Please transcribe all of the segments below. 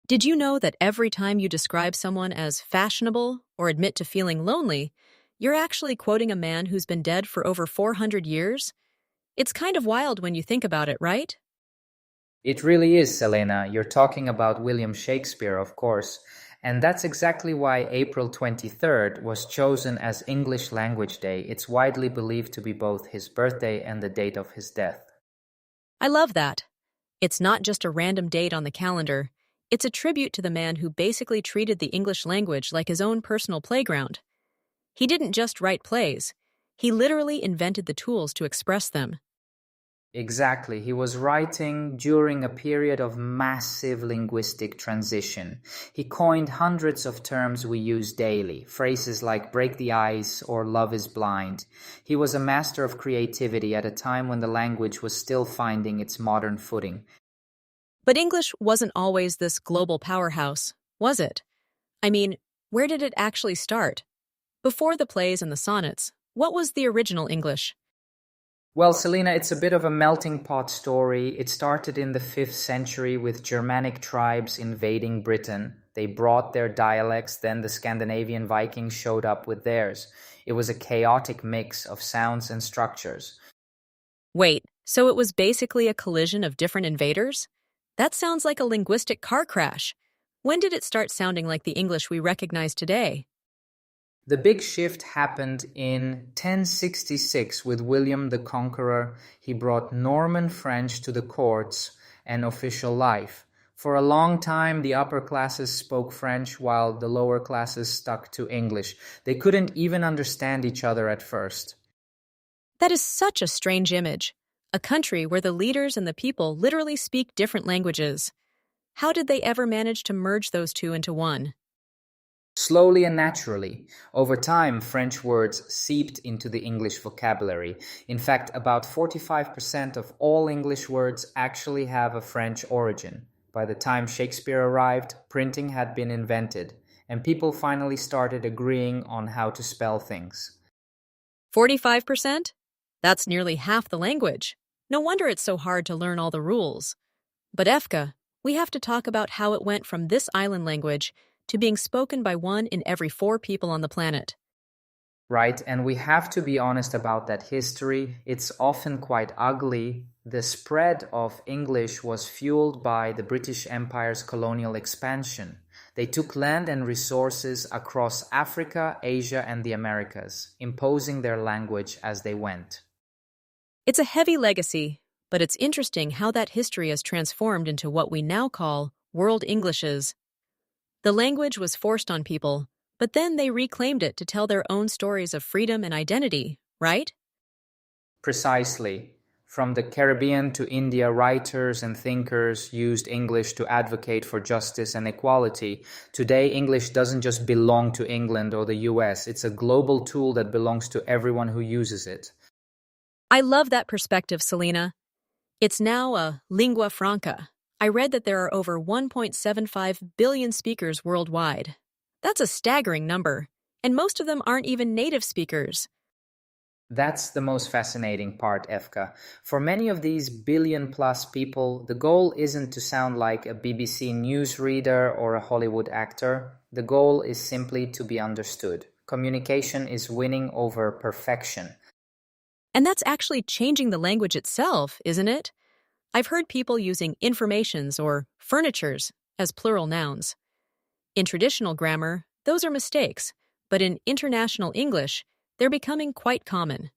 Did you know that every time you describe someone as fashionable or admit to feeling lonely, you're actually quoting a man who's been dead for over 400 years? It's kind of wild when you think about it, right? It really is, Selena. You're talking about William Shakespeare, of course. And that's exactly why April 23rd was chosen as English Language Day. It's widely believed to be both his birthday and the date of his death. I love that. It's not just a random date on the calendar, it's a tribute to the man who basically treated the English language like his own personal playground. He didn't just write plays, he literally invented the tools to express them. Exactly. He was writing during a period of massive linguistic transition. He coined hundreds of terms we use daily, phrases like break the ice or love is blind. He was a master of creativity at a time when the language was still finding its modern footing. But English wasn't always this global powerhouse, was it? I mean, where did it actually start? Before the plays and the sonnets, what was the original English? Well, Selena, it's a bit of a melting pot story. It started in the 5th century with Germanic tribes invading Britain. They brought their dialects, then the Scandinavian Vikings showed up with theirs. It was a chaotic mix of sounds and structures. Wait, so it was basically a collision of different invaders? That sounds like a linguistic car crash. When did it start sounding like the English we recognize today? The big shift happened in 1066 with William the Conqueror. He brought Norman French to the courts and official life. For a long time, the upper classes spoke French while the lower classes stuck to English. They couldn't even understand each other at first. That is such a strange image. A country where the leaders and the people literally speak different languages. How did they ever manage to merge those two into one? Slowly and naturally, over time, French words seeped into the English vocabulary. In fact, about 45% of all English words actually have a French origin. By the time Shakespeare arrived, printing had been invented, and people finally started agreeing on how to spell things. 45%? That's nearly half the language. No wonder it's so hard to learn all the rules. But Efka, we have to talk about how it went from this island language to being spoken by one in every 4 people on the planet. Right, and we have to be honest about that history. It's often quite ugly. The spread of English was fueled by the British Empire's colonial expansion. They took land and resources across Africa, Asia, and the Americas, imposing their language as they went. It's a heavy legacy, but it's interesting how that history has transformed into what we now call World Englishes. The language was forced on people, but then they reclaimed it to tell their own stories of freedom and identity, right? Precisely. From the Caribbean to India, writers and thinkers used English to advocate for justice and equality. Today, English doesn't just belong to England or the US, it's a global tool that belongs to everyone who uses it. I love that perspective, Selena. It's now a lingua franca. I read that there are over 1.75 billion speakers worldwide. That's a staggering number, and most of them aren't even native speakers. That's the most fascinating part, Efka. For many of these billion-plus people, the goal isn't to sound like a BBC newsreader or a Hollywood actor. The goal is simply to be understood. Communication is winning over perfection. And that's actually changing the language itself, isn't it? I've heard people using informations or furnitures as plural nouns. In traditional grammar, those are mistakes, but in international English, they're becoming quite common.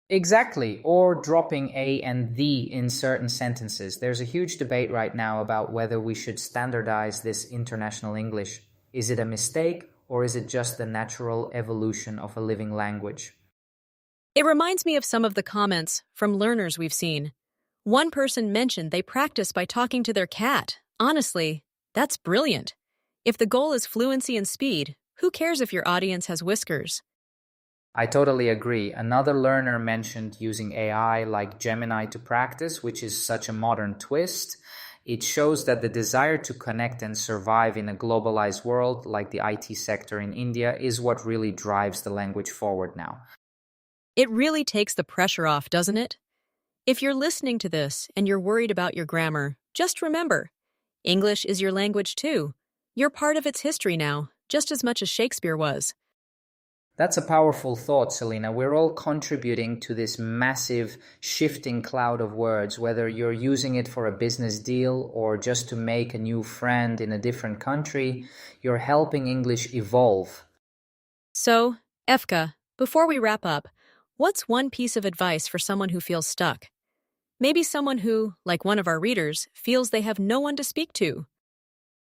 Exactly, or dropping a and the in certain sentences. There's a huge debate right now about whether we should standardize this international English. Is it a mistake, or is it just the natural evolution of a living language? It reminds me of some of the comments from learners we've seen. One person mentioned they practice by talking to their cat. Honestly, that's brilliant. If the goal is fluency and speed, who cares if your audience has whiskers? I totally agree. Another learner mentioned using AI like Gemini to practice, which is such a modern twist. It shows that the desire to connect and survive in a globalized world like the IT sector in India is what really drives the language forward now. It really takes the pressure off, doesn't it? If you're listening to this and you're worried about your grammar, just remember, English is your language too. You're part of its history now, just as much as Shakespeare was. That's a powerful thought, Selena. We're all contributing to this massive shifting cloud of words, whether you're using it for a business deal or just to make a new friend in a different country. You're helping English evolve. So, Efka, before we wrap up, what's one piece of advice for someone who feels stuck? Maybe someone who, like one of our readers, feels they have no one to speak to.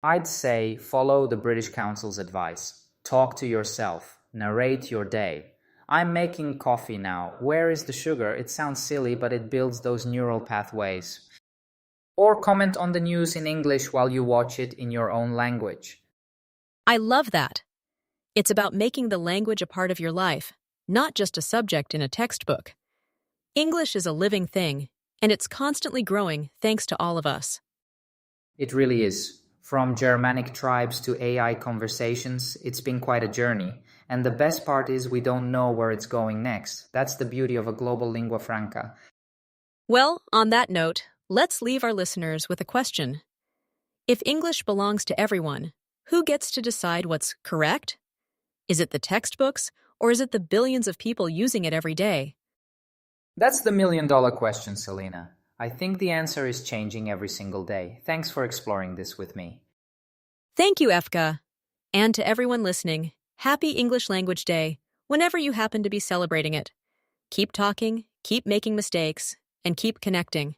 I'd say follow the British Council's advice. Talk to yourself. Narrate your day. I'm making coffee now. Where is the sugar? It sounds silly, but it builds those neural pathways. Or comment on the news in English while you watch it in your own language. I love that. It's about making the language a part of your life, not just a subject in a textbook. English is a living thing, and it's constantly growing thanks to all of us. It really is. From Germanic tribes to AI conversations, it's been quite a journey. And the best part is we don't know where it's going next. That's the beauty of a global lingua franca. Well, on that note, let's leave our listeners with a question. If English belongs to everyone, who gets to decide what's correct? Is it the textbooks, or is it the billions of people using it every day? That's the million-dollar question, Selena. I think the answer is changing every single day. Thanks for exploring this with me. Thank you, Efka. And to everyone listening, happy English Language Day, whenever you happen to be celebrating it. Keep talking, keep making mistakes, and keep connecting.